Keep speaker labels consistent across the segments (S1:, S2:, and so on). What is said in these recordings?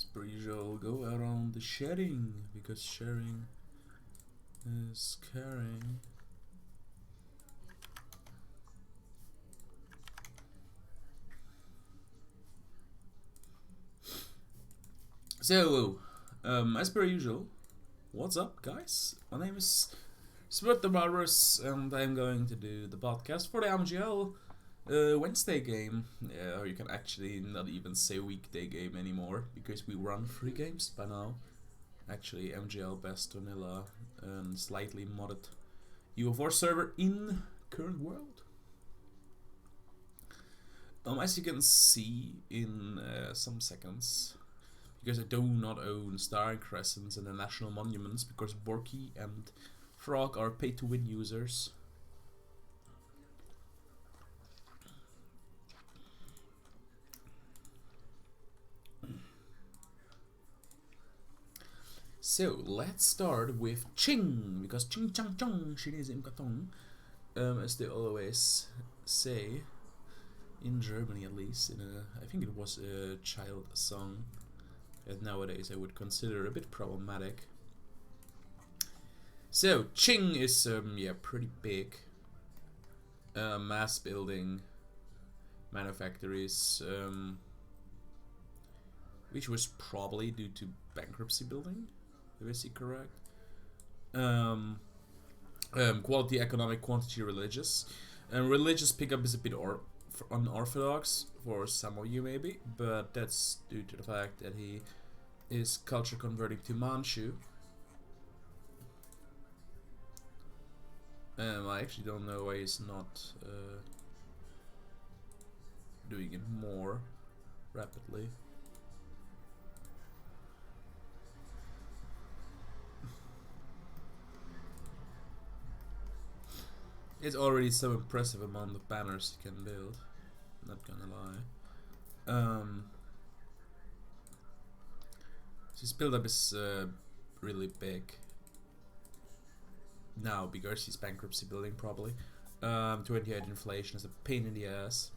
S1: per usual, go around the sharing, because sharing is caring. So, as per usual, what's up, guys? My name is Spurt the Barbarous, and I'm going to do the podcast for the MJL Wednesday game. Or you can actually not even say weekday game anymore, because we run 3 games by now. Actually, MJL Best Vanilla and slightly modded UO4 server in current world. As you can see in some seconds, because I do not own Star and Crescents and the National Monuments, because Borky and Frog are pay-to-win users. So let's start with Ching, because Ching Chang Chong Shinizim Katong, as they always say in Germany, at least. I think it was a child song that nowadays I would consider a bit problematic. So Ching is pretty big. Mass building manufactories, which was probably due to bankruptcy building, if I see correct. Quality economic, quantity religious. And religious pickup is a bit unorthodox for some of you maybe, but that's due to the fact that he is culture converting to Manchu. I actually don't know why he's not doing it more rapidly. It's already so impressive amount of banners you can build, not gonna lie. So his build up is really big now because he's bankruptcy building probably. 28 inflation is a pain in the ass.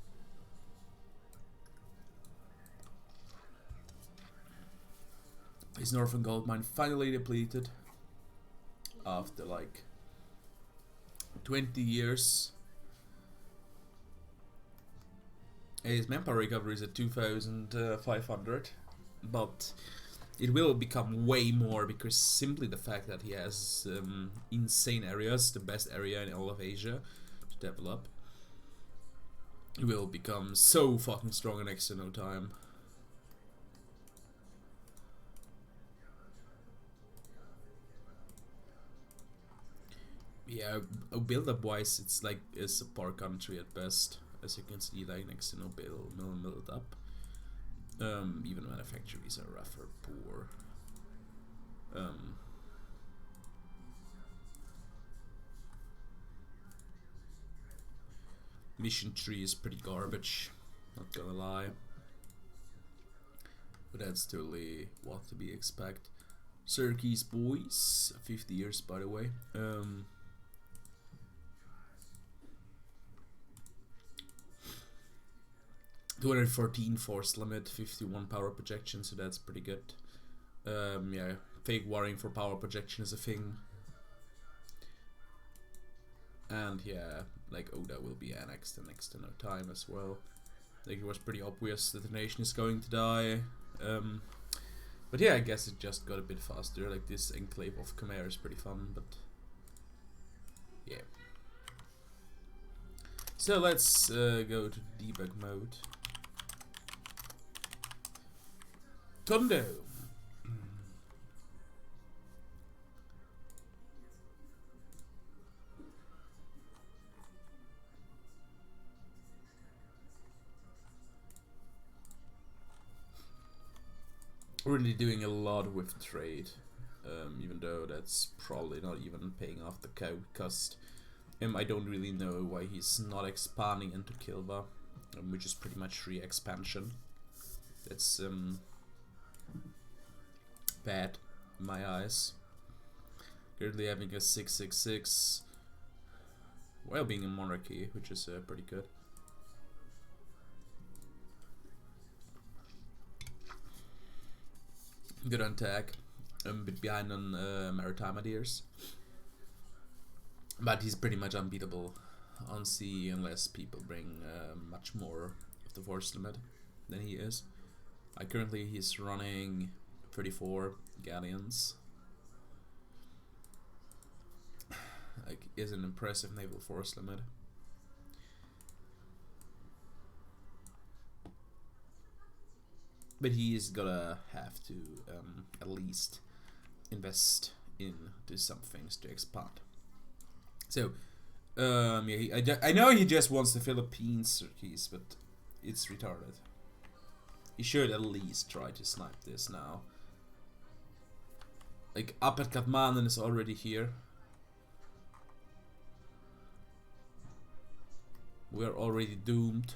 S1: His Northern Gold Mine finally depleted after like 20 years. His manpower recovery is at 2,500, but it will become way more because simply the fact that he has insane areas, the best area in all of Asia to develop, he will become so fucking strong in next to no time. Yeah, build-up wise, it's like a subpar country at best, as you can see, like next to no build up. Even manufactories are rough or poor. Mission tree is pretty garbage, not gonna lie. But that's totally what to be expect. Circuits boys, 50 years by the way. 214 force limit, 51 power projection, so that's pretty good. Yeah, fake warring for power projection is a thing. And yeah, like Oda will be annexed in next to no time as well. Like it was pretty obvious that the nation is going to die. But yeah, I guess it just got a bit faster. Like this enclave of Khmer is pretty fun, but yeah. So let's go to debug mode. Tondo. Really doing a lot with trade, even though that's probably not even paying off the cost. I don't really know why he's not expanding into Kilva, which is pretty much free expansion. That's bad in my eyes. Currently having a 666 while being a monarchy, which is pretty good. good on tech, a bit behind on maritime ideas, but he's pretty much unbeatable on sea unless people bring much more of the force limit than he is. Currently he's running 34 galleons. Like, is an impressive naval force limit. But he's gonna have to at least invest into some things to expand. So, yeah, I know he just wants the Philippines keys, but it's retarded. He should at least try to snipe this now. Like, up at Kathmandu is already here. We're already doomed.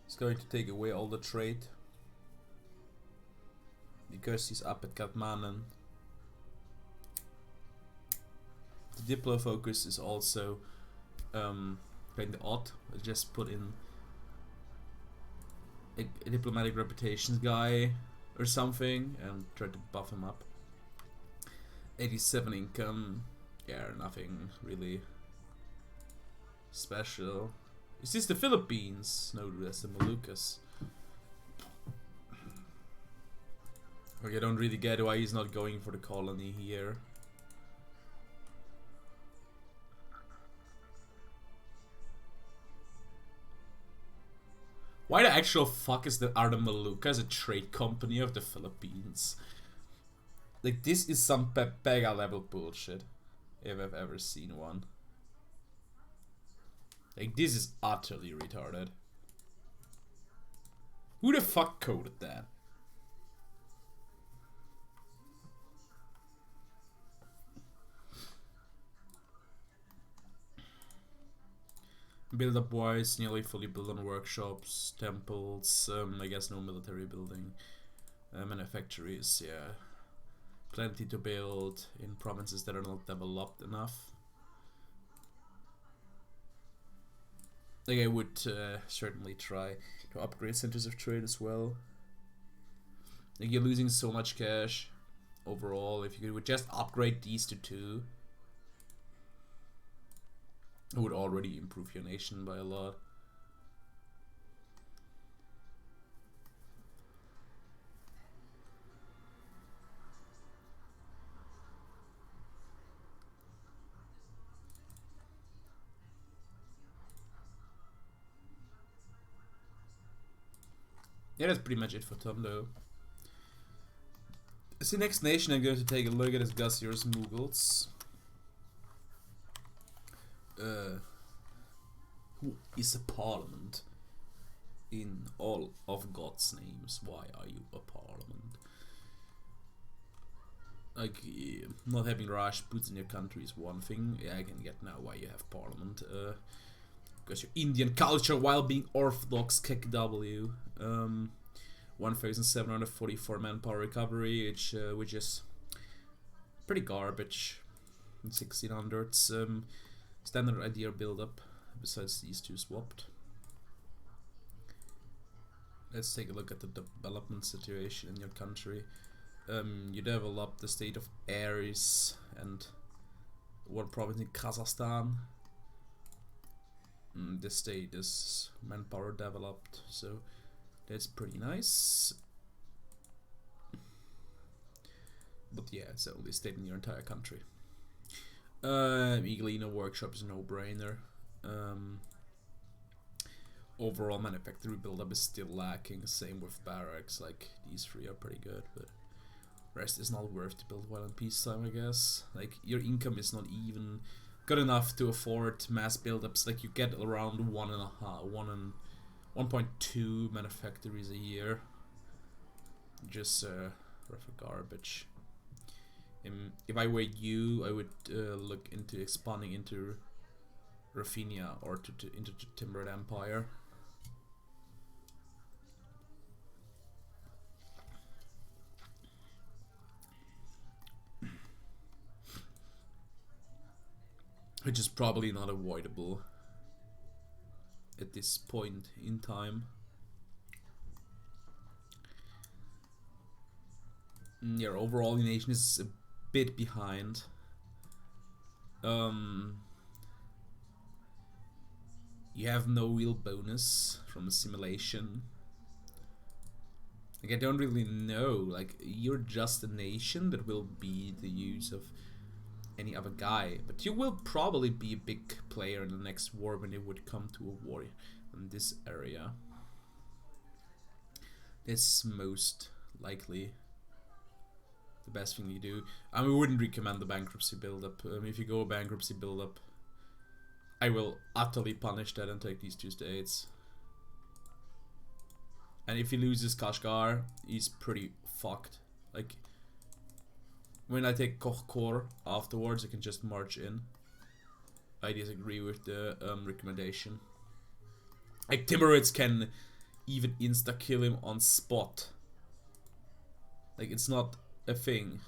S1: He's going to take away all the trade because he's up at Kathmandu. The Diplo focus is also kind of odd. I just put in a diplomatic reputations guy or something and tried to buff him up. 87 income. Yeah, nothing really special. Is this the Philippines? No, that's the Moluccas. Like, I don't really get why he's not going for the colony here. Why the actual fuck are the Moluccas a trade company of the Philippines? Like, this is some Pega level bullshit, if I've ever seen one. Like, this is utterly retarded. Who the fuck coded that? Build up wise, nearly fully built on workshops, temples, I guess no military building. Manufactories, yeah. Plenty to build in provinces that are not developed enough. Like, I would certainly try to upgrade centers of trade as well. Like, you're losing so much cash overall. If you would just upgrade these to 2, it would already improve your nation by a lot. Yeah, that's pretty much it for Tondo. So next nation I'm going to take a look at is Gassier's Mughals. Who is a parliament? In all of God's names, why are you a parliament? Like, yeah, not having Rajputs in your country is one thing. Yeah, I can get now why you have parliament. Because your Indian culture while being Orthodox KW. 1,744 manpower recovery, which is pretty garbage in 1600s. Standard idea build up, besides these 2 swapped. Let's take a look at the development situation in your country. You develop the state of Aries and one province in Kazakhstan. This state is manpower developed, so that's pretty nice. But yeah, it's the only state in your entire country. Eaglino workshop is a no-brainer. Overall manufacturing build-up is still lacking. Same with barracks. Like, these 3 are pretty good, but rest is not worth to build while in peacetime, I guess. Like, your income is not even good enough to afford mass build-ups. Like, you get around 1.2 manufactories a year. Just rough garbage. If I were you, I would look into expanding into Rafinha or into the Timbered Empire. Which is probably not avoidable at this point in time. Your overall nation is a bit behind. You have no real bonus from a simulation. Like, I don't really know. Like, you're just a nation that will be the use of any other guy, but you will probably be a big player in the next war when it would come to a war in this area. That's most likely the best thing you do. I mean, we wouldn't recommend the bankruptcy build-up. If you go bankruptcy build-up, I will utterly punish that and take these 2 states. And if he loses Kashgar, he's pretty fucked. Like, when I take Kochkor afterwards, I can just march in. I disagree with the recommendation. Like, Timurids can even insta-kill him on spot. Like, it's not a thing.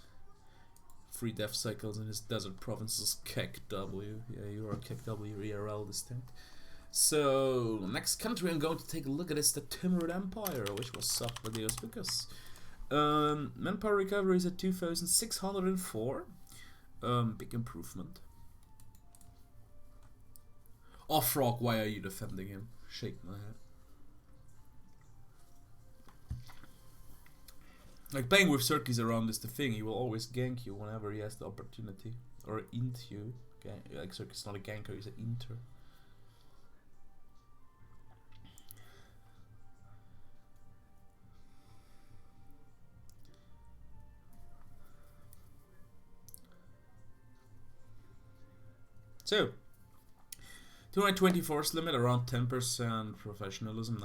S1: 3 death cycles in his desert provinces. KEKW. Yeah, you are KEKW ERL distinct. So, next country I'm going to take a look at is the Timurid Empire, which was sub videos because manpower recovery is at 2,604. Big improvement. Oh, Frog, why are you defending him? Shake my head. Like, playing with Circus around is the thing. He will always gank you whenever he has the opportunity. Or int you. Okay. Like, Circus is not a ganker, he's an inter. So, 220 force limit, around 10% professionalism,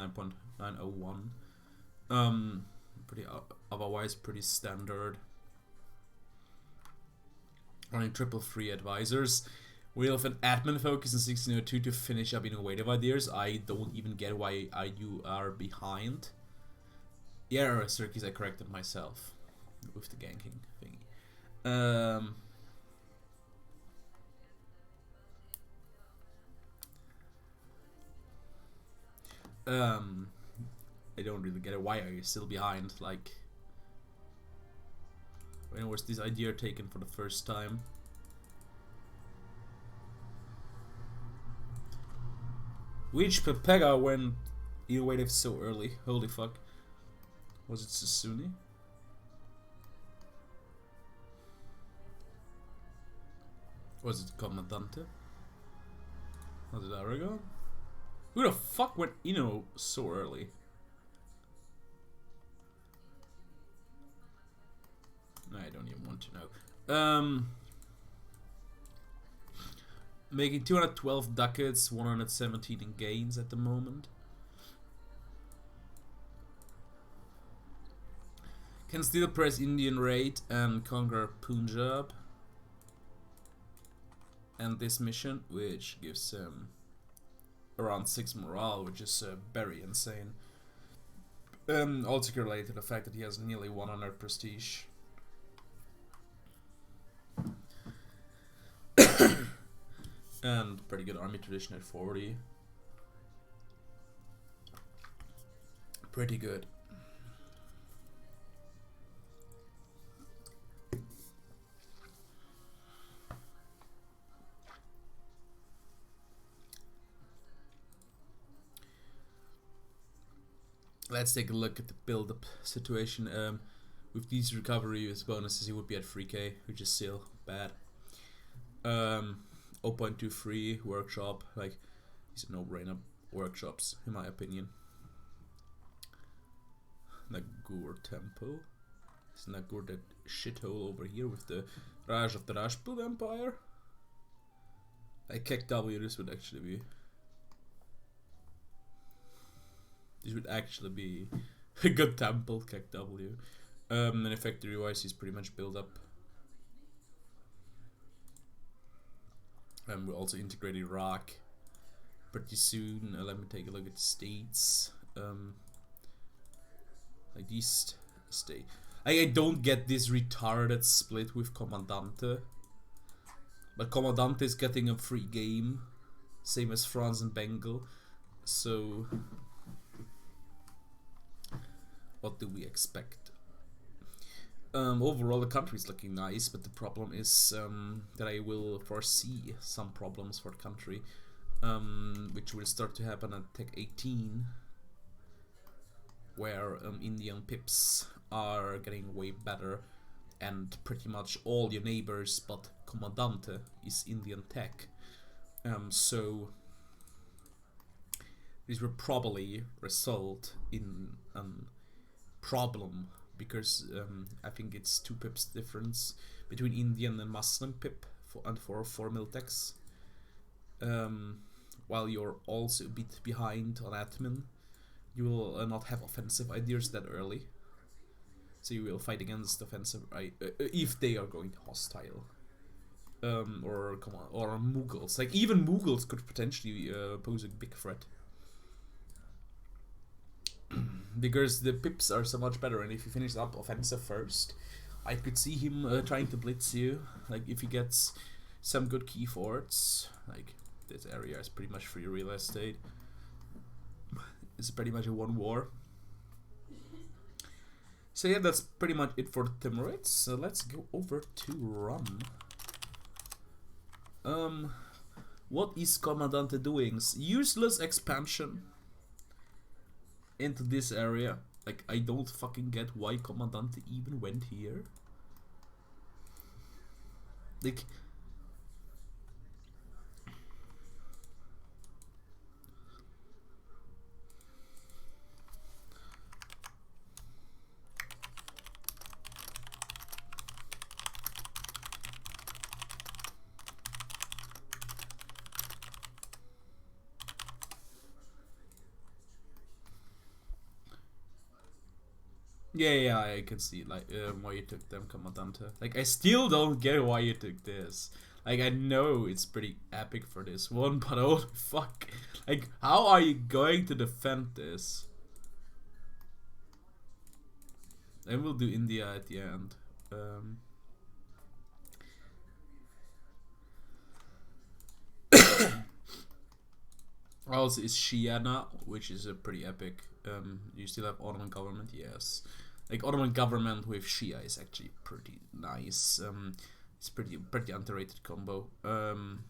S1: 9.901. Pretty otherwise pretty standard. Running 333 advisors. We have an admin focus in 1602 to finish up innovative ideas. I don't even get why you are behind. Yeah, Circus, I corrected myself with the ganking thingy. I don't really get it. Why are you still behind? Like, when was this idea taken for the first time? Which Pepega went innovative so early? Holy fuck. Was it Susuni? Was it Comandante? Was it Aragon? Who the fuck went Inno so early? I don't even want to know. Making 212 ducats, 117 in gains at the moment. Can still press Indian raid and conquer Punjab. And this mission, which gives him around 6 morale, which is very insane. Also related to the fact that he has nearly 100 prestige. And pretty good army tradition at 40. Pretty good. Let's take a look at the build-up situation. With these recovery bonuses, he would be at 3k, which is still bad. 0.23 workshop, like, these are no-brainer workshops in my opinion. Nagur Temple. Is Nagur that shithole over here with the Raj of the Rajput Empire? Like, KEKW, this would actually be... This would actually be a good temple, KEKW. Manufactory-wise, he's pretty much built up. And we'll also integrate Iraq pretty soon. Let me take a look at the states. Like these states. I don't get this retarded split with Comandante. But Comandante is getting a free game. Same as France and Bengal. So... what do we expect? Overall, the country is looking nice, but the problem is that I will foresee some problems for the country, which will start to happen at Tech 18, where Indian pips are getting way better, and pretty much all your neighbors but Commandante is Indian tech. So this will probably result in a problem, because I think it's 2 pips difference between Indian and Muslim pip for Miltex. While you're also a bit behind on admin, you will not have offensive ideas that early, so you will fight against offensive if they are going hostile. Or Mughals. Like, even Mughals could potentially pose a big threat. Because the pips are so much better, and if he finishes up offensive first, I could see him trying to blitz you. Like, if he gets some good key forts, like, this area is pretty much free real estate. It's pretty much a 1 war. So yeah, that's pretty much it for the Timurids. So let's go over to Rum. What is Commandante doing? Useless expansion into this area. Like, I don't fucking get why Commandante even went here. Like, yeah, I can see, like, why you took them, Commandante. Like, I still don't get why you took this. Like, I know it's pretty epic for this one, but oh fuck. Like, how are you going to defend this? And we'll do India at the end. Also is Shiana, which is a pretty epic. You still have Ottoman government, yes. Like, Ottoman government with Shia is actually pretty nice. It's pretty underrated combo. Can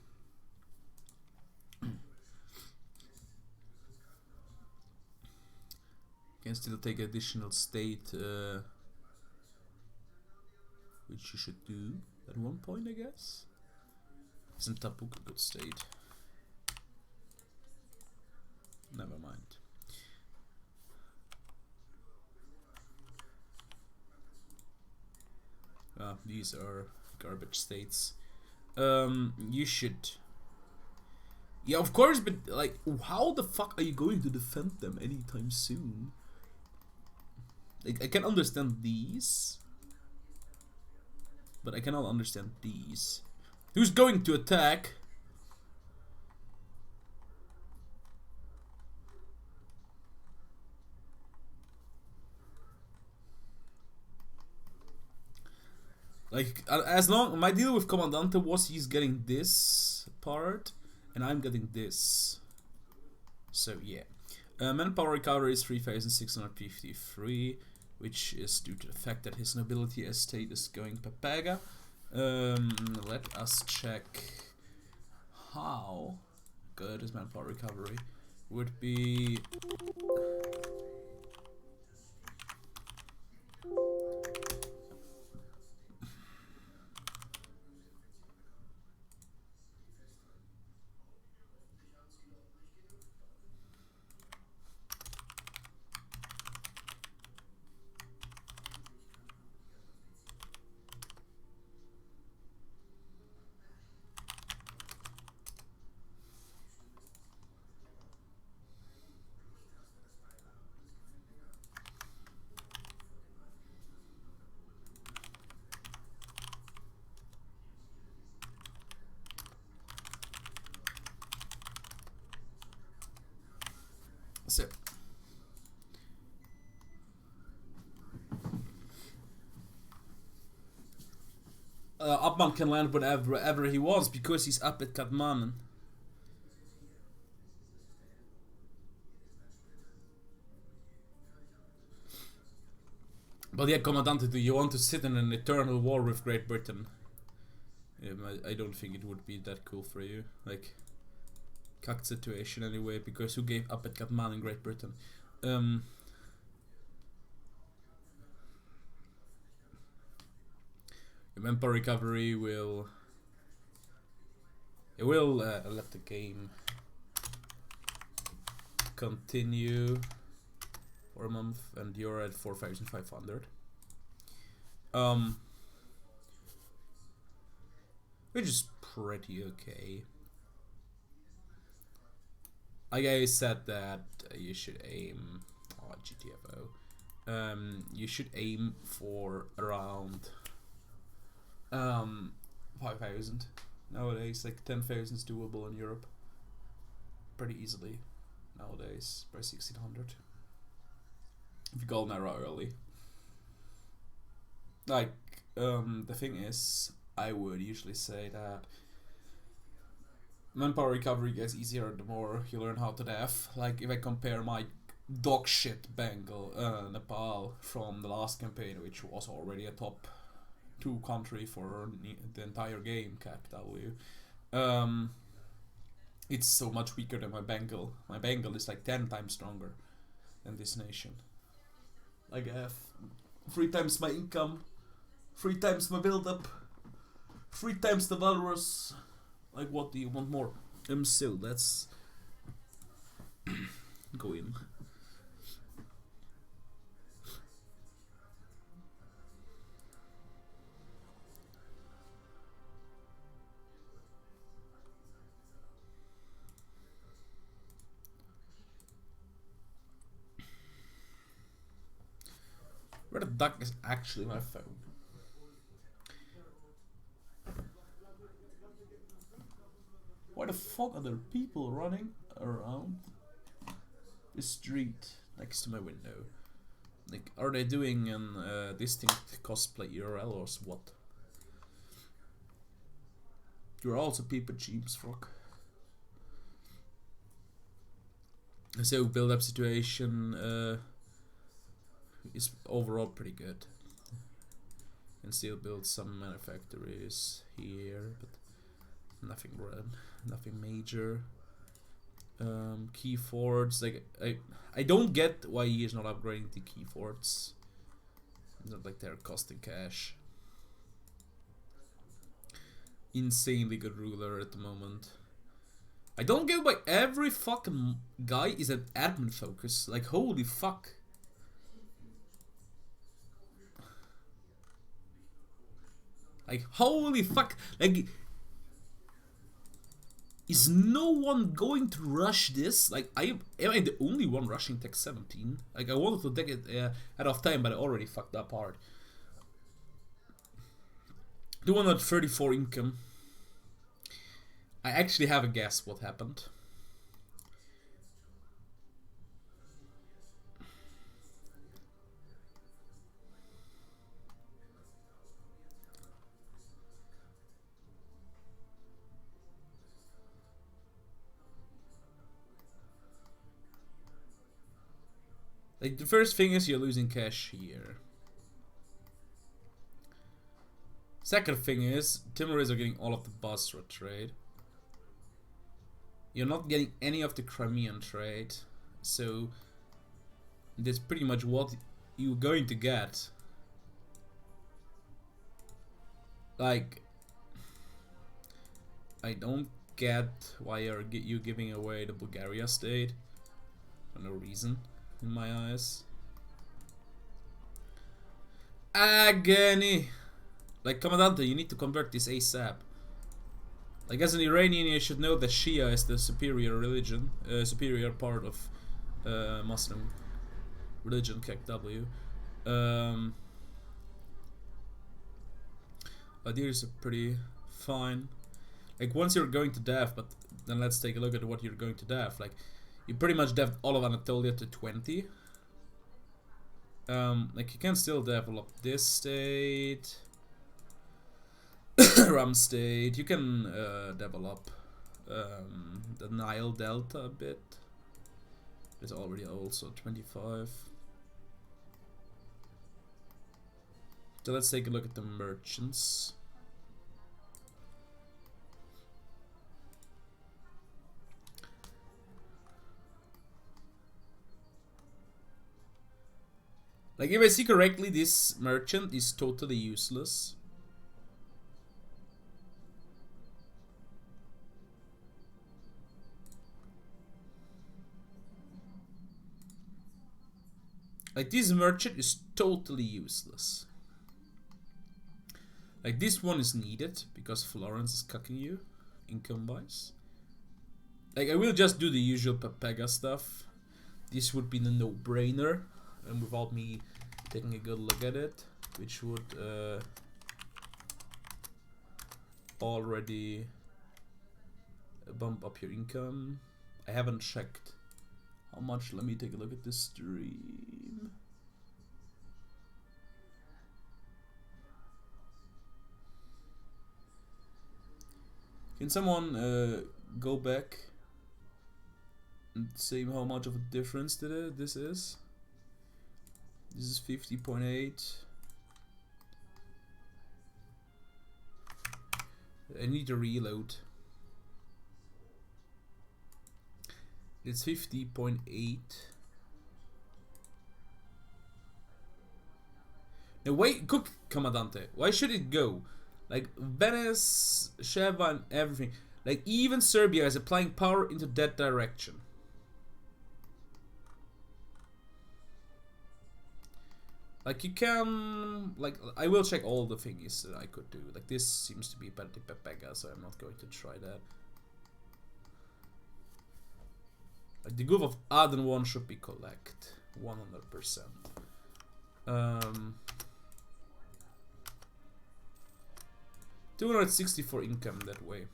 S1: still take additional state, which you should do at one point, I guess. Isn't Tabuk a good state? Never mind. These are garbage states. You should. Yeah, of course, but like, how the fuck are you going to defend them anytime soon? Like, I can understand these, but I cannot understand these. Who's going to attack? Like, as long, my deal with Commandante was he's getting this part, and I'm getting this. So yeah. Manpower recovery is 3,653, which is due to the fact that his nobility estate is going papaga. Let us check how good his manpower recovery would be. So Upman can land wherever he wants because he's up at Katman. But yeah, Commandante, do you want to sit in an eternal war with Great Britain? I don't think it would be that cool for you. Like, cucked situation anyway, because who gave up at Katman in Great Britain? Your manpower recovery will... It will let the game continue for a month, and you're at 4,500. Which is pretty okay. Like I said that you should aim... Oh, GTFO. You should aim for around 5,000 nowadays. Like 10,000 is doable in Europe pretty easily nowadays by 1,600 if you go narrow early. Like the thing is, I would usually say that manpower recovery gets easier the more you learn how to def. Like if I compare my dog shit Bengal Nepal from the last campaign, which was already a top 2 country for the entire game, CACW, it's so much weaker than my Bengal. My Bengal is like 10 times stronger than this nation. Like I have 3 times my income, 3 times my build up, 3 times the Valorous. Like, what do you want more? So let's go in. Where the duck is actually my phone? Why the fuck are there people running around the street next to my window? Like, are they doing an distinct cosplay URL or what? You're also people James Frog. So build up situation is overall pretty good. And still build some manufactories here, but nothing major. Key forts, like I don't get why he is not upgrading the key forts. Not like they're costing cash. Insanely good ruler at the moment. I don't get why every fucking guy is an admin focus. Like, holy fuck. Like, holy fuck. Like, is no one going to rush this? Like, am I the only one rushing Tech 17? Like, I wanted to take it out of time, but I already fucked up hard. 234 income. I actually have a guess what happened. Like, the first thing is you're losing cash here. Second thing is, Timurids are getting all of the Basra trade. You're not getting any of the Crimean trade. So, that's pretty much what you're going to get. Like, I don't get why you're giving away the Bulgaria state. For no reason. In my eyes. Agony! Like, Commandante, you need to convert this ASAP. Like, as an Iranian, you should know that Shia is the superior religion, superior part of Muslim religion, KW. Ideas are pretty fine. Like, once you're going to dev, but then let's take a look at what you're going to dev. Like, you pretty much dev'd all of Anatolia to 20. Like, you can still develop this state. Ram state. You can develop the Nile Delta a bit. It's already also 25. So let's take a look at the merchants. Like, if I see correctly, this merchant is totally useless. Like, this merchant is totally useless. Like, this one is needed because Florence is cucking you, income-wise. Like, I will just do the usual Papega stuff. This would be the no-brainer, and without me taking a good look at it, which would already bump up your income. I haven't checked how much. Let me take a look at this stream. Can someone go back and say how much of a difference this is? This is 50.8. I need to reload. It's 50.8. Now wait, cook, Commandante. Why should it go? Like, Venice, Sheva and everything. Like, even Serbia is applying power into that direction. Like, you can... Like, I will check all the thingies that I could do. Like, this seems to be better than Pepega, so I'm not going to try that. Like, the Gulf of Aden one should be collect. 100%. 264 income that way.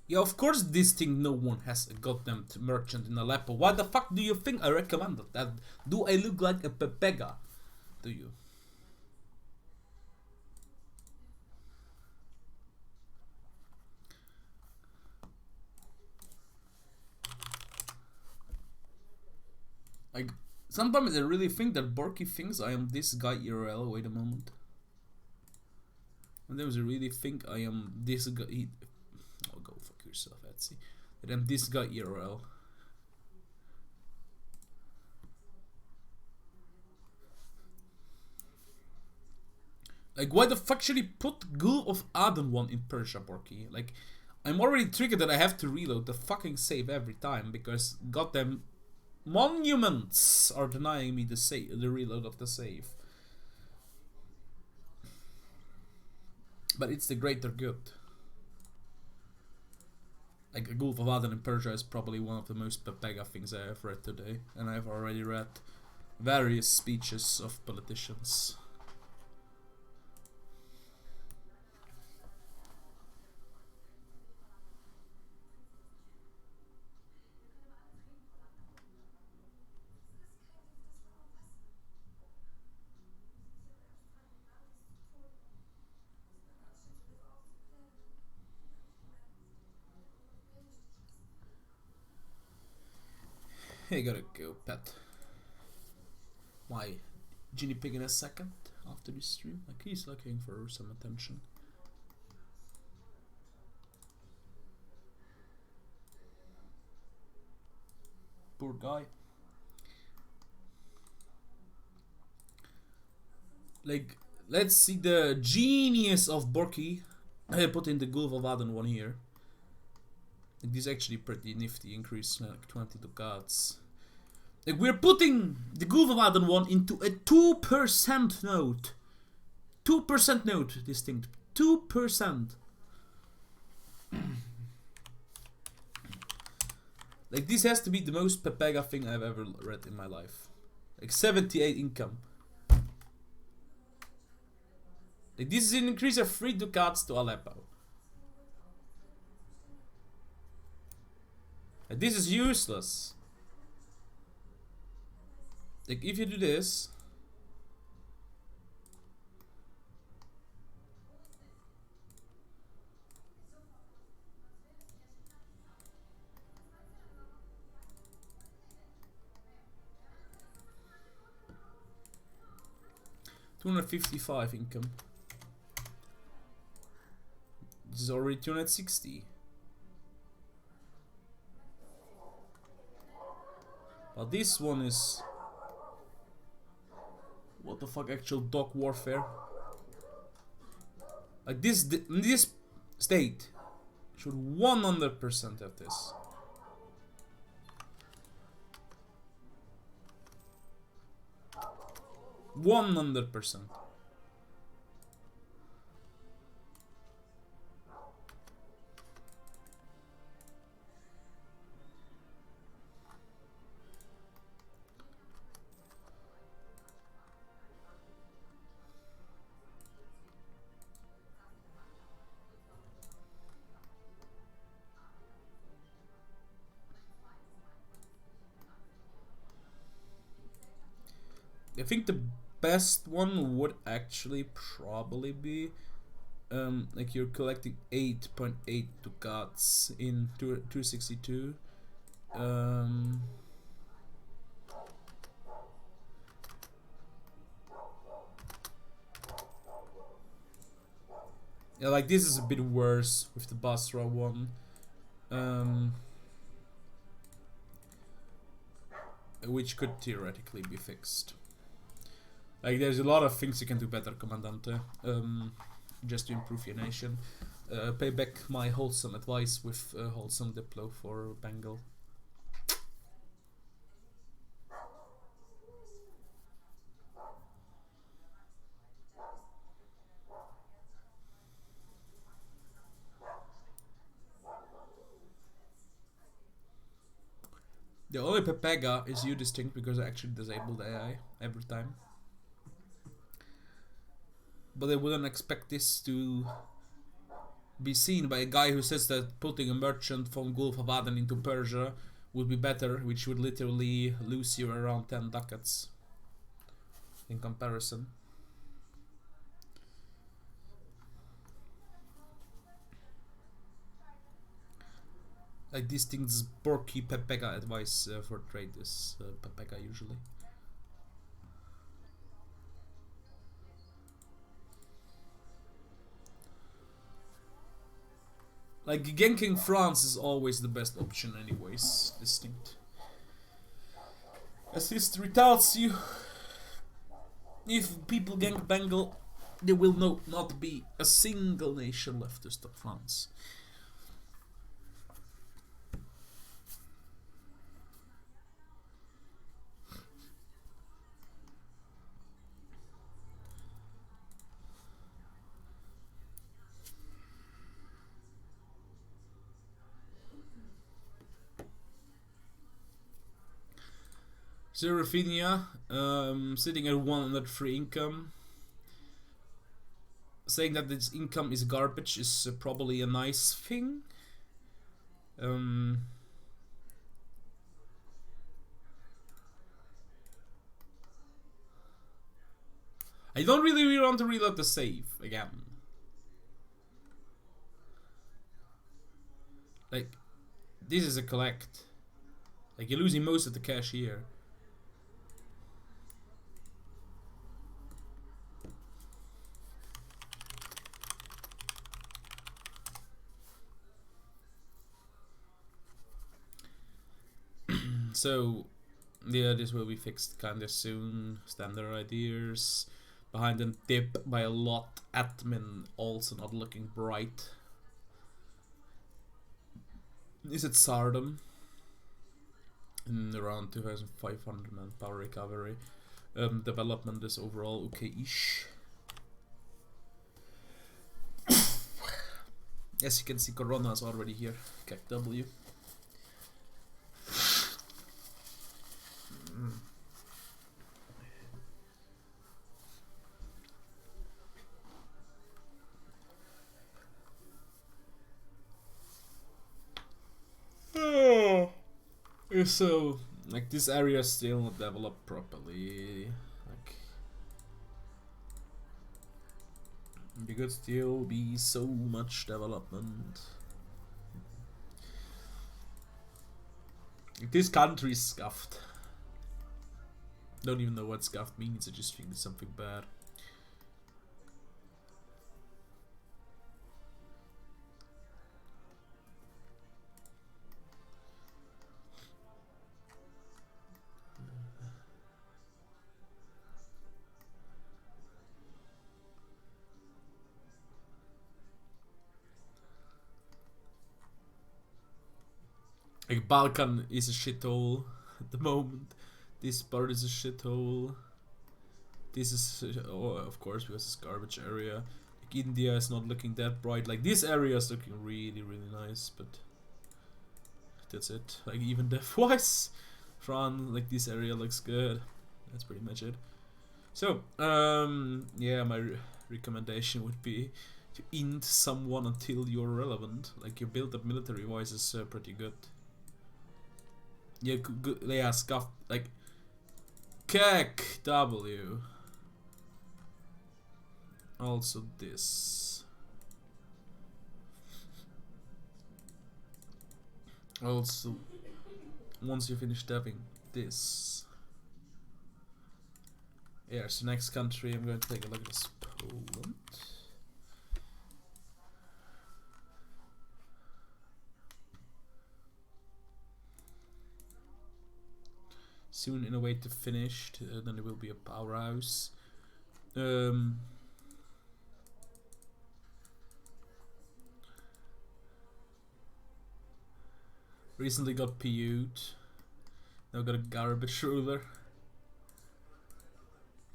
S1: Yeah, of course this thing no one has a goddamn merchant in Aleppo. Why the fuck do you think I recommended that? Do I look like a Pepega? Do you? Like, sometimes I really think that Borky thinks I am this guy IRL. Wait a moment. Sometimes I really think I am this guy. Oh, go fuck yourself, Etsy. That I'm this guy IRL. Like, why the fuck should he put Gulf of Aden one in Persia, Borky? Like, I'm already triggered that I have to reload the fucking save every time because goddamn monuments are denying me the reload of the save. But it's the greater good. Like, a Gulf of Aden in Persia is probably one of the most Pepega things I have read today, and I've already read various speeches of politicians. Hey, gotta go, pet. Why? Ginny pig in a second after this stream? Like, he's looking for some attention. Poor guy. Like, let's see the genius of Borky. I put in the Gulf of Aden one here. Like, this is actually pretty nifty increase, like 20 ducats. Like, we're putting the Gulf of Aden one into a 2% note. 2% note, this thing. 2%. Like, this has to be the most Pepega thing I've ever read in my life. Like, 78 income. Like, this is an increase of 3 ducats to Aleppo. Like, this is useless. Like, if you do this, 255 income. This is already 260. But this one is... What the fuck, actual dog warfare? Like this state should 100% have this. %100%. I think the best one would actually probably be like you're collecting 8.8 ducats in 262. Yeah, like this is a bit worse with the Basra one. Which could theoretically be fixed. Like there's a lot of things you can do better, Commandante, just to improve your nation. Pay back my wholesome advice with wholesome Diplo for Bengal. The only Pepega is you distinct because I actually disabled AI every time. But I wouldn't expect this to be seen by a guy who says that putting a merchant from Gulf of Aden into Persia would be better, which would literally lose you around 10 ducats in comparison. Like these things, Borky Pepega advice for trade is Pepega usually. Like ganking France is always the best option anyways, distinct. As history tells you, if people gank Bengal, there will not be a single nation left to stop France. Zerafinia, sitting at 103 income. Saying that its income is garbage is probably a nice thing. I don't really want to reload the save again. Like, this is a collect. Like, you're losing most of the cash here. So, yeah, this will be fixed kinda soon. Standard ideas. Behind and dip by a lot. Admin also not looking bright. Is it Sardom? In around 2500 manpower recovery. Development is overall okay-ish. As you can see, Corona is already here. CAC W. So, like, this area is still not developed properly. Like, there could still be so much development. This country is scuffed. Don't even know what scuffed means, I just think it's something bad. Like Balkan is a shithole at the moment. This part is a shithole. This is, of course, because it's garbage area. Like India is not looking that bright. Like this area is looking really, really nice, but that's it. Like even death-wise, France, like this area looks good. That's pretty much it. So, yeah, my recommendation would be to int someone until you're relevant. Like your build-up military-wise is pretty good. Yeah, good. Yeah, scuff like Kek W. Also this. Also, once you finish tapping this. Yeah, so next country I'm going to take a look at is Poland. Soon in a way to finished, then it will be a powerhouse. Recently got PU'd. Now got a garbage ruler.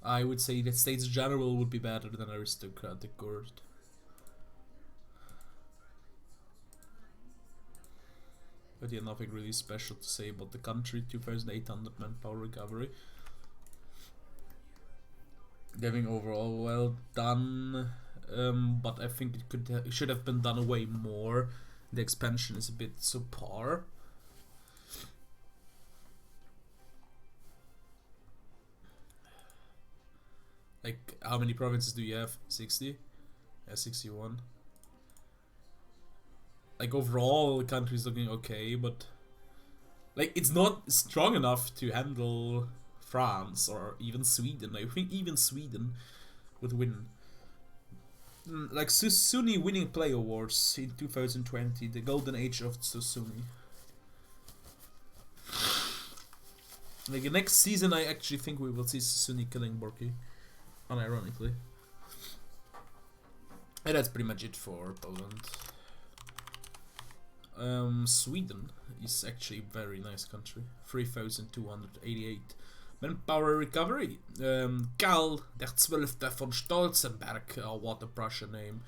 S1: I would say that States General would be better than Aristocratic Court. But yeah, nothing really special to say about the country. 2,800 manpower recovery. Getting overall well done, but I think it should have been done way more. The expansion is a bit subpar. Like, how many provinces do you have? 60? Yeah, 61. Like, overall, the country is looking okay, but like, it's not strong enough to handle France or even Sweden. I think even Sweden would win. Like, Sunni winning play awards in 2020, the golden age of Sunni. Like, the next season, I actually think we will see Sunni killing Borki. Unironically. And that's pretty much it for Poland. Sweden is actually a very nice country. 3,288 manpower recovery. Karl der Zwölfte von Stolzenberg. Oh, what a Prussian name.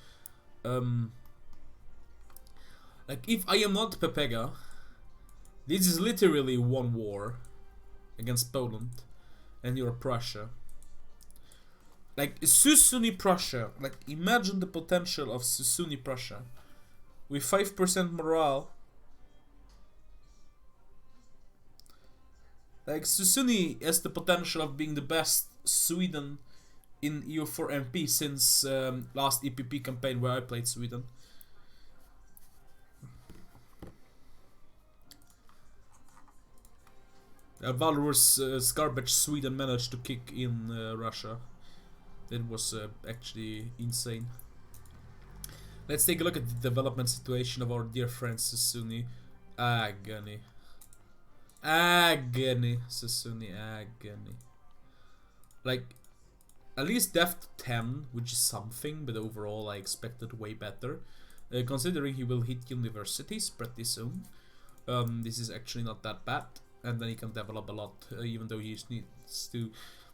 S1: Like, if I am not Pepega, this is literally one war against Poland, and you're Prussia. Like, Sunni Prussia, like, imagine the potential of Sunni Prussia. With 5% morale. Like, Sunni has the potential of being the best Sweden in EU4 MP since last EPP campaign where I played Sweden. Valorous garbage Sweden managed to kick in Russia. That was actually insane. Let's take a look at the development situation of our dear friend Sunni. Agony. Agony. Sunni agony. Like, at least depth 10, which is something, but overall I expected way better. Considering he will hit universities pretty soon. This is actually not that bad. And then he can develop a lot, even though he needs to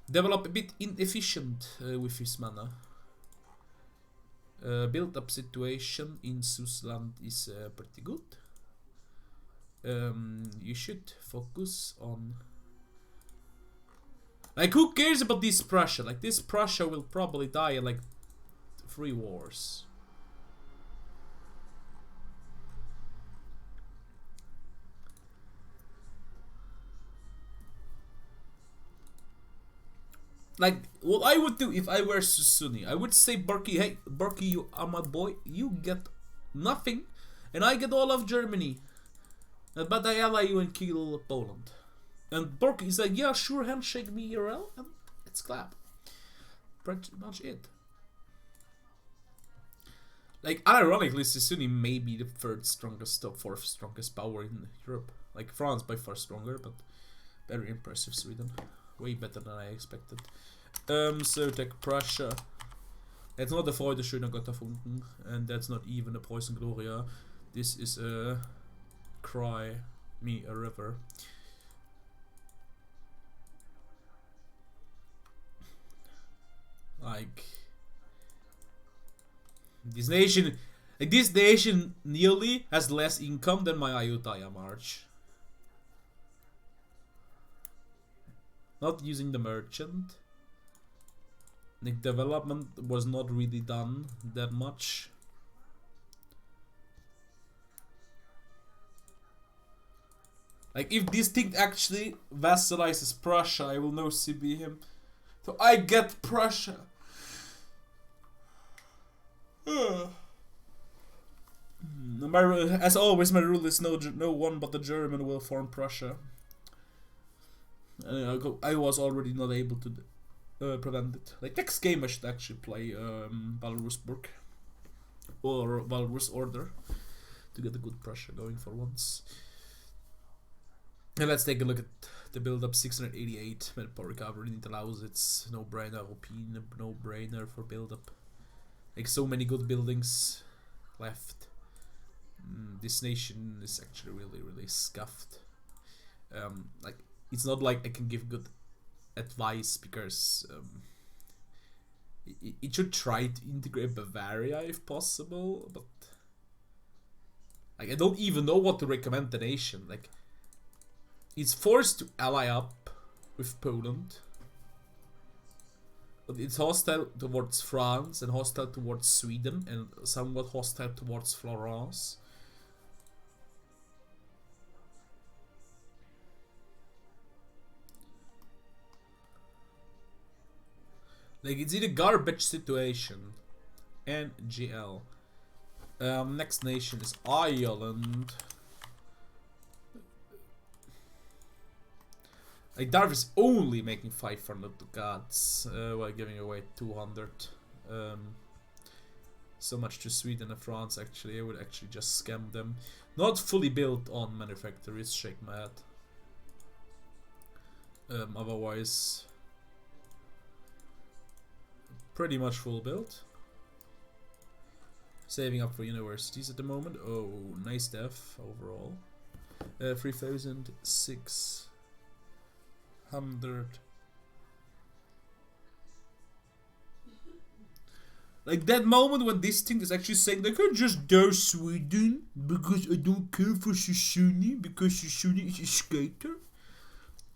S1: develop a bit inefficient with his mana. Build-up situation in Susland is pretty good. You should focus on... Like, who cares about this Prussia? Like, this Prussia will probably die in, like, 3 wars. Like, what I would do if I were Sunni, I would say, Borky, hey, Borky, you are my boy, you get nothing, and I get all of Germany. But I ally you and kill Poland. And Borky is like, yeah, sure, handshake me IRL, and it's clap. Pretty much it. Like, ironically, Sunni may be the 3rd strongest or 4th strongest power in Europe. Like, France by far stronger, but very impressive Sweden. Way better than I expected. So take Prussia. It's not a Freude schöner Götterfunken, and that's not even a Preußen Gloria. This is a cry me a river. Like this nation, nearly has less income than my Ayutthaya March. Not using the merchant. The development was not really done that much. Like if this thing actually vassalizes Prussia, I will no CB him. So I get Prussia. As always, my rule is no one but the German will form Prussia. I was already not able to prevent it. Like next game I should actually play Belarusburg or Belarus Order to get a good Prussia going for once. And let's take a look at the build up. 688 manpower recovery, it allows it's no brainer OP, no brainer for build up. Like so many good buildings left. This nation is actually really scuffed. Like it's not like I can give good advice because it should try to integrate Bavaria if possible, but like I don't even know what to recommend the nation. Like it's forced to ally up with Poland, but it's hostile towards France and hostile towards Sweden and somewhat hostile towards Florence. Like it's in a garbage situation. MJL. Next nation is Ireland. Like Darv is only making 500 ducats while giving away 200. So much to Sweden and France. Actually, I would actually just scam them. Not fully built on manufacturers. Shake my head. Otherwise, pretty much full build. Saving up for universities at the moment. Oh, nice def overall. 3,600. Like that moment when this thing is actually saying like I just dare Sweden because I don't care for Sassuni because Sassuni is a skater.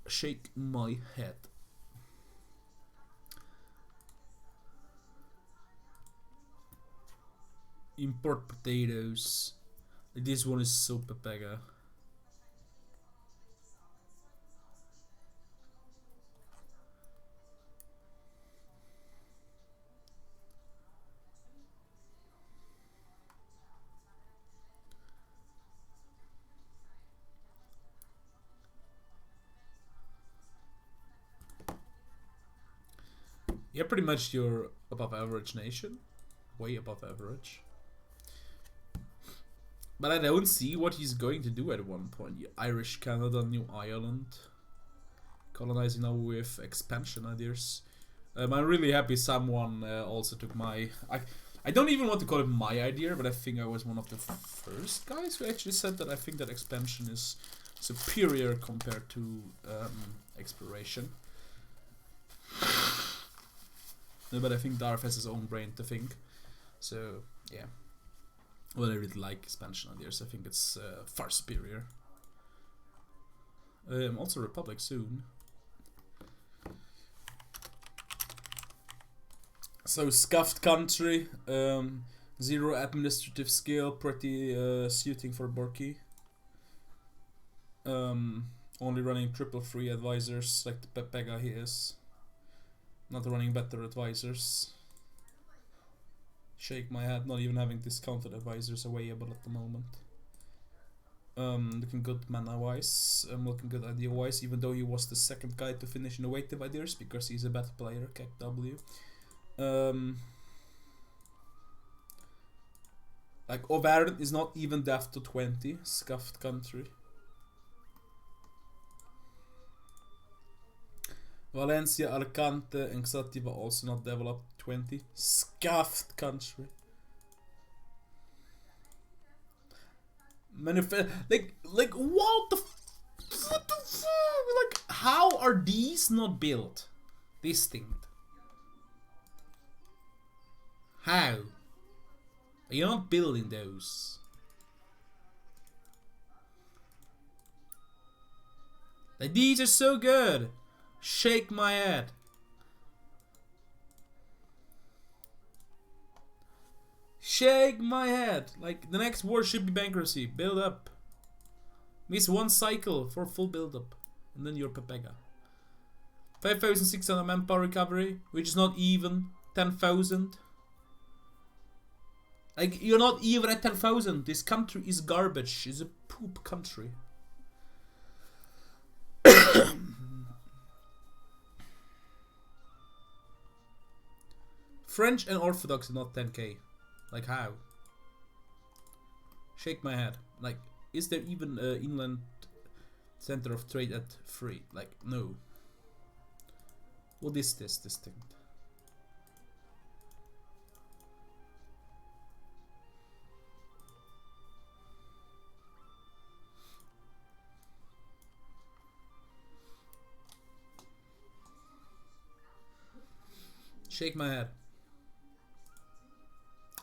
S1: Shake my head. Import potatoes. Like this one is so pepega. Yeah, pretty much you're above average nation. Way above average. But I don't see what he's going to do at one point. Irish Canada, New Ireland. Colonizing now with expansion ideas. I'm really happy someone also took my... I don't even want to call it my idea, but I think I was one of the first guys who actually said that I think that expansion is superior compared to exploration. But I think Darth has his own brain to think. So, yeah. Well, I really like expansion ideas. I think it's far superior. Also Republic soon. So, scuffed country. 0 administrative skill. Pretty suiting for Borky. Only running triple free advisors like the Pepega he is. Not running better advisors. Shake my head, not even having discounted advisors available at the moment. Looking good mana wise, looking good idea wise, even though he was the second guy to finish innovative ideas because he's a better player, KW. Like Auvergne is not even deft to 20, scuffed country. Valencia, Alicante, and Xati were also not developed. 20. Scuffed country. like what the what the fuck? Like, how are these not built? Distinct. How? You're not building those. Like, these are so good. Shake my head. Shake my head. Like, the next war should be bankruptcy. Build up. Miss one cycle for full build up. And then you're Pepega. 5,600 manpower recovery, which is not even 10,000. Like, you're not even at 10,000. This country is garbage. It's a poop country. French and Orthodox are not 10k. Like, how? Shake my head. Like, is there even an inland center of trade at 3? Like, no. What is this thing? Shake my head.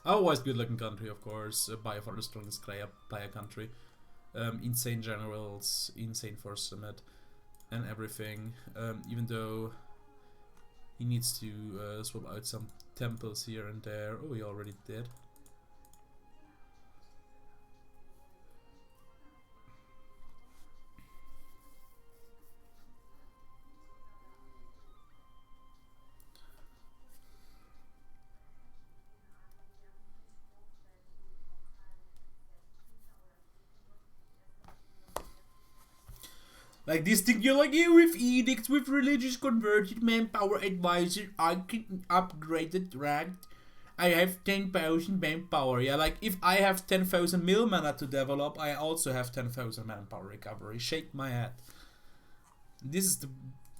S1: Otherwise, good looking country, of course. By far the strongest player country. Insane generals, insane force summit, and everything. Even though he needs to swap out some temples here and there. Oh, he already did. Like this thing, you're like, yeah, with edicts, with religious converted manpower advisor, I can upgrade it, right? I have 10,000 manpower. Yeah, like if I have 10,000 mil mana to develop, I also have 10,000 manpower recovery. Shake my head. This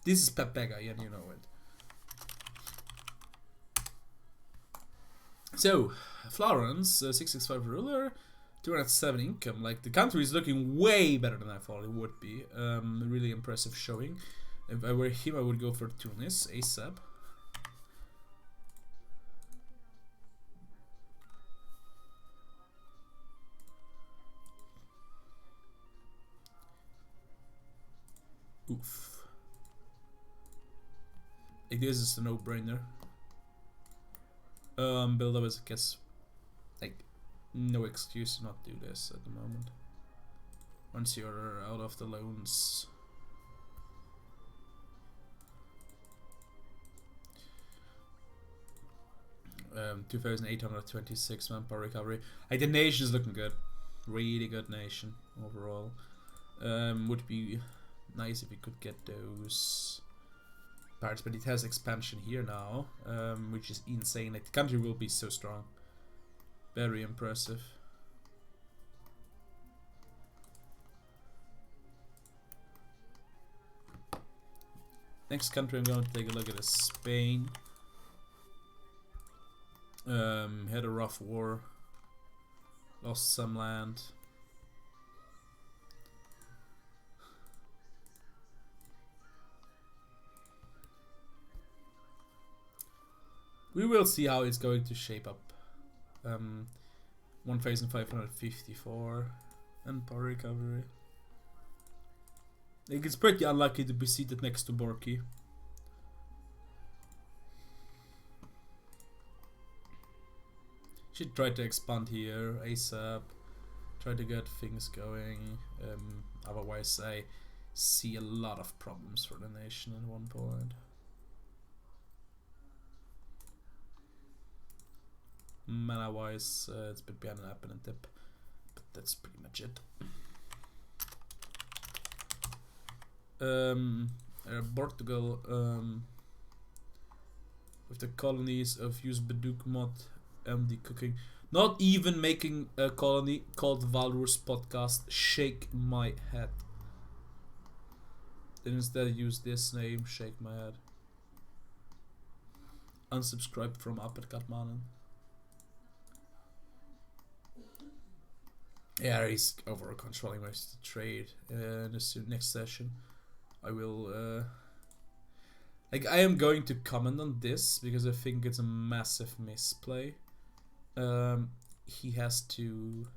S1: is Pepega, and you know it. So, Florence, 665 ruler. 207 income. Like, the country is looking way better than I thought it would be. Really impressive showing. If I were him, I would go for Tunis ASAP. Oof. Like, this is a no-brainer. Build up as I guess, like, no excuse to not do this at the moment. Once you're out of the loans. Um, 2,826 manpower recovery. Like, the nation is looking good. Really good nation overall. Would be nice if we could get those parts, but it has expansion here now, which is insane. Like, the country will be so strong. Very impressive. Next country I'm going to take a look at is Spain. Had a rough war. Lost some land. We will see how it's going to shape up. 1,554 and power recovery. Like, it's pretty unlucky to be seated next to Borky. Should try to expand here ASAP. Try to get things going. Otherwise, I see a lot of problems for the nation at one point. Mana wise, it's a bit behind an app and a tip, but that's pretty much it. Portugal, with the colonies of Uzbeduk mod and the cooking, not even making a colony called Valrus Podcast. Shake my head. Then instead use this name. Shake my head. Unsubscribed from Uppercut Mannen. Yeah, he's over controlling most of the trade. In this next session, I will. Like, I am going to comment on this because I think it's a massive misplay. He has to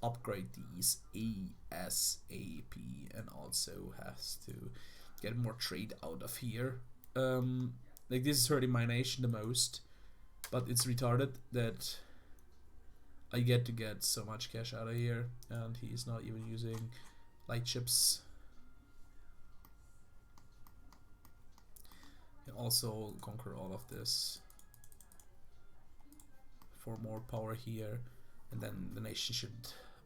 S1: upgrade these ASAP and also has to get more trade out of here. Like, this is hurting my nation the most, but it's retarded that I get to get so much cash out of here and he's not even using light ships. And also conquer all of this for more power here, and then the nation should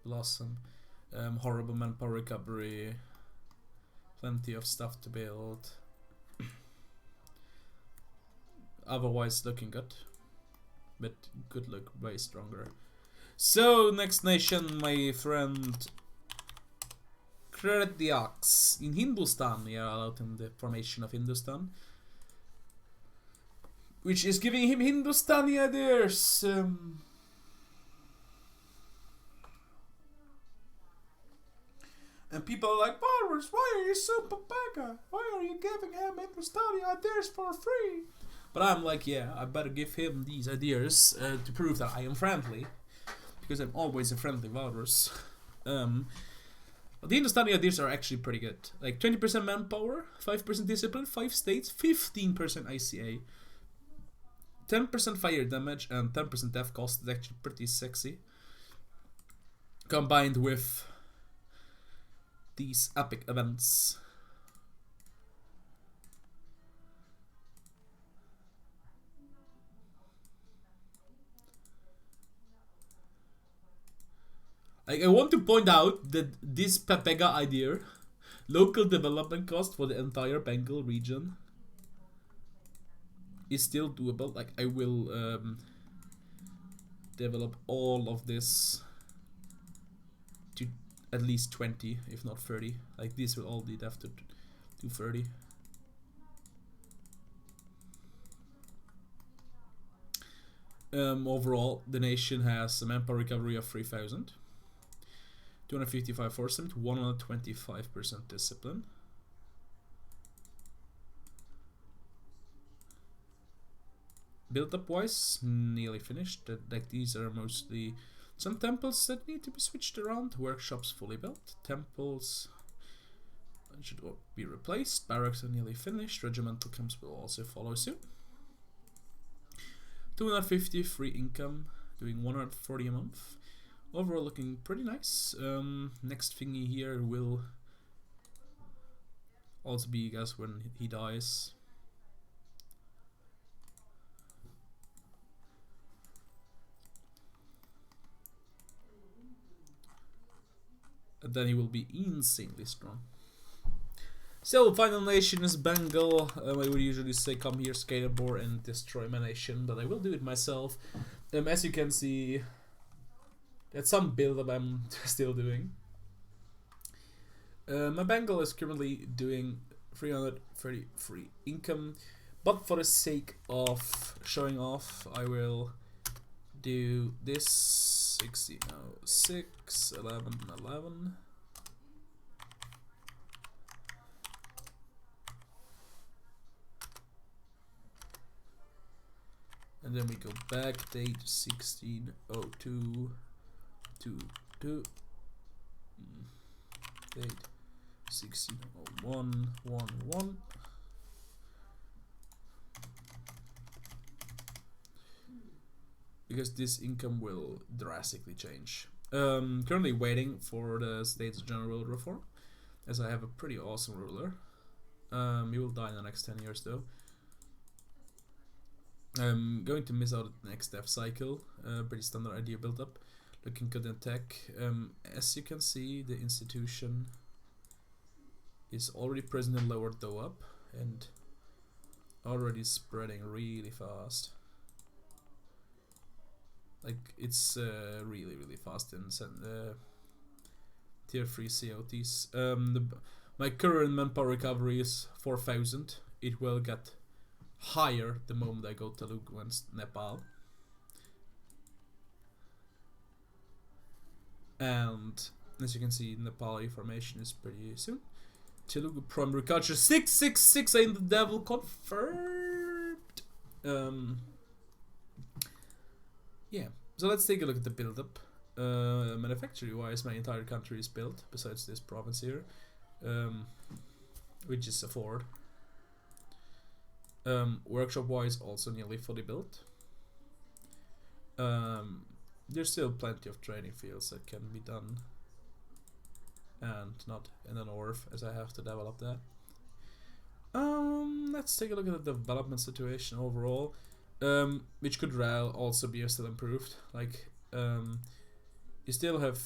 S1: blossom. Horrible manpower recovery, plenty of stuff to build. Otherwise looking good, but good look way stronger. So next nation, my friend, Credit the Ox in Hindustan. We are out in the formation of Hindustan, which is giving him Hindustani ideas. And people are like, Barbers, why are you so papaka? Why are you giving him Hindustani ideas for free? But I'm like, yeah, I better give him these ideas to prove that I am friendly. Because I'm always a friendly Walrus. But the Hindustani ideas are actually pretty good. Like 20% manpower, 5% discipline, 5 states, 15% ICA, 10% fire damage, and 10% death cost is actually pretty sexy. Combined with these epic events. I want to point out that this Pepega idea, local development cost for the entire Bengal region, is still doable. Like, I will develop all of this to at least 20, if not 30. Like, this will all lead after to 30. Overall, the nation has a manpower recovery of 3,000. 255 force limit, 125% discipline. Build up wise, nearly finished. Like, these are mostly some temples that need to be switched around. Workshops fully built. Temples should be replaced. Barracks are nearly finished. Regimental camps will also follow soon. 250 free income, doing 140 a month. Overall looking pretty nice. Next thingy here will also be, I guess, when he dies. And then he will be insanely strong. So, final nation is Bengal. I would usually say come here, skateboard, and destroy my nation, but I will do it myself. As you can see, that's some build up I'm still doing. My Bengal is currently doing 333 income, but for the sake of showing off, I will do this 16, no, 6, 11, 11. And then we go back, date 1602. 2 date 1601 1 because this income will drastically change. Currently waiting for the States General reform, as I have a pretty awesome ruler. He will die in the next 10 years though. I'm going to miss out the next death cycle. Pretty standard idea build up. Looking good in tech. As you can see, the institution is already present in lower Doab and already spreading really fast. Like, it's really fast in tier 3 COTs. My current manpower recovery is 4,000. It will get higher the moment I go Telugu against Nepal. And as you can see, Nepali formation is pretty soon. Telugu primary culture 666 ain't the devil confirmed. Yeah, so let's take a look at the build-up. Manufacturing wise, my entire country is built besides this province here, which is a Ford. Workshop wise, also nearly fully built. There's still plenty of training fields that can be done, and not in the north, as I have to develop that. Let's take a look at the development situation overall, which could also be still improved. Like, you still have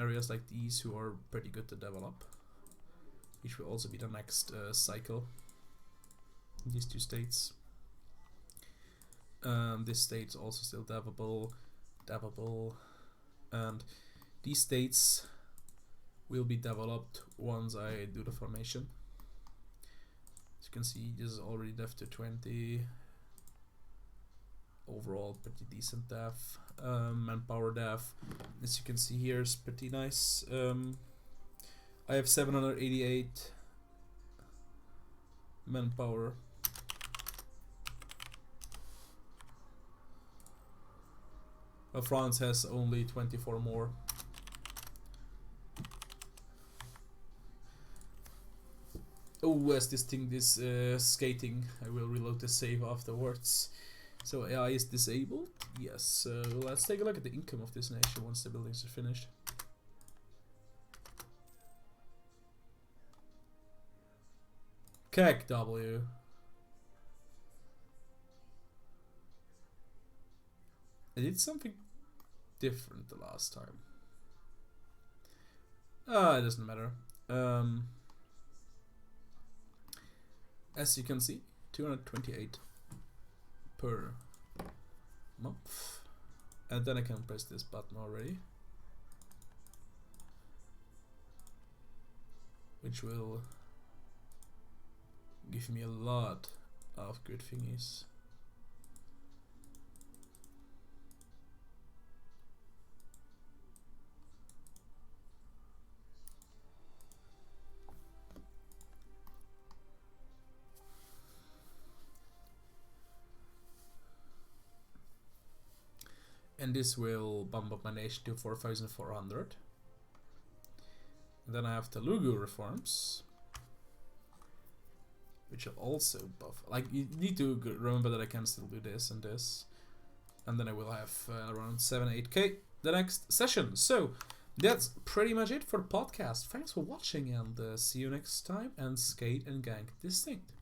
S1: areas like these who are pretty good to develop, which will also be the next cycle. These two states. This state's also still developable, and these states will be developed once I do the formation. As you can see, this is already dev to 20. Overall, pretty decent dev. Manpower dev, as you can see here, is pretty nice. I have 788 manpower. France has only 24 more. Oh, as this thing is skating, I will reload the save afterwards. So AI is disabled. Yes, so let's take a look at the income of this nation once the buildings are finished. Kek W. I did something different the last time. It doesn't matter. As you can see, 228 per month. And then I can press this button already, which will give me a lot of good thingies. And this will bump up my nation to 4,400. And then I have Telugu reforms, which will also buff. Like, you need to remember that I can still do this and this. And then I will have around 7-8k the next session. So that's pretty much it for the podcast. Thanks for watching, and see you next time. And skate and gank distinct.